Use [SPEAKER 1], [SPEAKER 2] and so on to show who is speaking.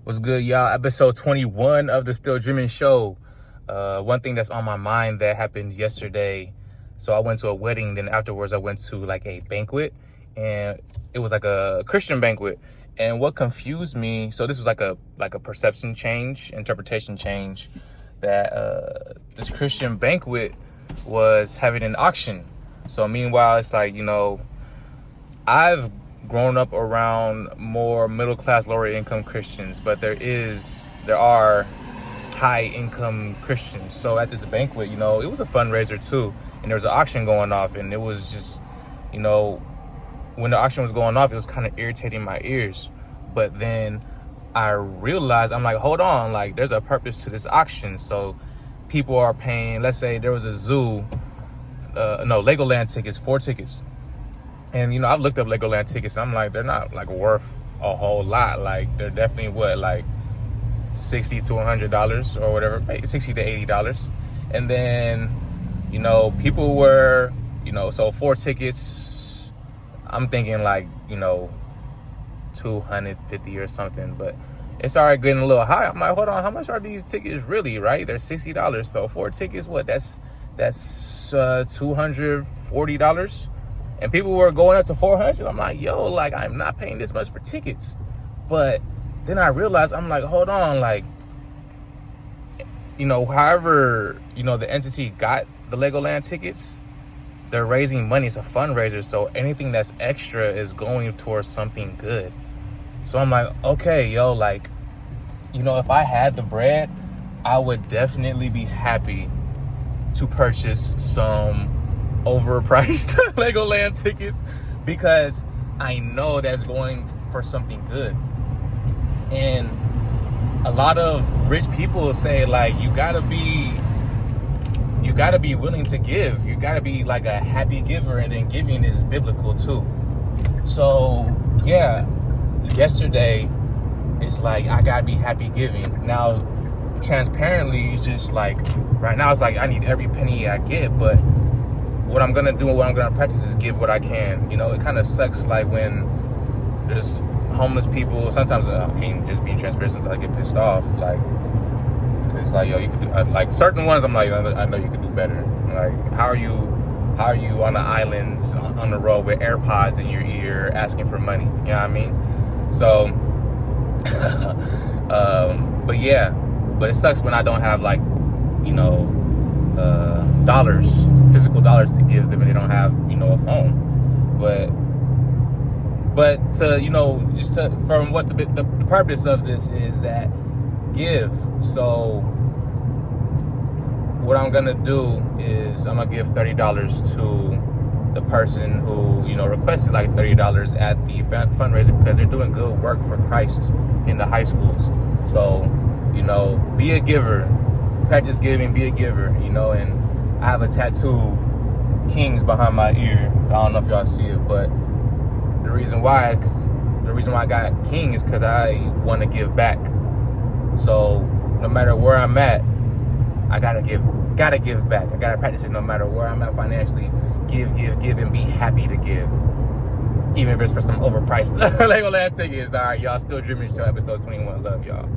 [SPEAKER 1] What's good, y'all? Episode 21 of the Still Dreamin show. One thing that's on my mind that happened yesterday. So I went to a wedding, then afterwards I went to like a banquet, and it was like a Christian banquet. And what confused me, so this was like a perception change, interpretation change, that this Christian banquet was having an auction. So meanwhile, it's like, I've grown up around more middle class, lower income Christians, but there are high income Christians. So at this banquet, it was a fundraiser too, and there was an auction going off, and it was just, when the auction was going off, it was kind of irritating my ears. But then I realized, I'm like, hold on, like there's a purpose to this auction. So people are paying, let's say there was a zoo, Legoland tickets, 4 tickets. And, I've looked up Legoland tickets. I'm like, they're not like worth a whole lot. Like they're definitely like $60 to $100 or whatever, $60 to $80. And then, people were, so 4 tickets, I'm thinking like, $250 or something, but it started getting a little high. I'm like, hold on, how much are these tickets really, right? They're $60. So 4 tickets, that's $240. And people were going up to $400. I'm like, yo, like I'm not paying this much for tickets. But then I realized, I'm like, hold on, like, however, the entity got the Legoland tickets, they're raising money. It's a fundraiser. So anything that's extra is going towards something good. So I'm like, okay, yo, like, if I had the bread, I would definitely be happy to purchase some overpriced Legoland tickets, because I know that's going for something good. And a lot of rich people say, like, you gotta be willing to give. You gotta be like a happy giver, and then giving is biblical too. So yeah, yesterday it's like I gotta be happy giving. Now transparently, it's just like right now it's like I need every penny I get, but what I'm gonna do and what I'm gonna practice is give what I can. It kind of sucks, like when there's homeless people. Sometimes, just being transparent, since I get pissed off, like, cause like, yo, you could do like certain ones. I'm like, I know you could do better. Like, how are you on the islands on the road with AirPods in your ear asking for money? You know what I mean? So, but yeah, but it sucks when I don't have like, physical dollars to give them, and they don't have, a phone. But to, from what the purpose of this is, that give. So what I'm gonna do is I'm gonna give $30 to the person who, requested like $30 at the fundraiser, because they're doing good work for Christ in the high schools. So, be a giver, practice giving, be a giver, and I have a tattoo, Kings, behind my ear. I don't know if y'all see it, but the reason why I got King is because I want to give back. So no matter where I'm at, I gotta give back. I gotta practice it no matter where I'm at financially. Give, and be happy to give, even if it's for some overpriced Legoland tickets. All right, y'all, Still Dreaming show, episode 21. Love y'all.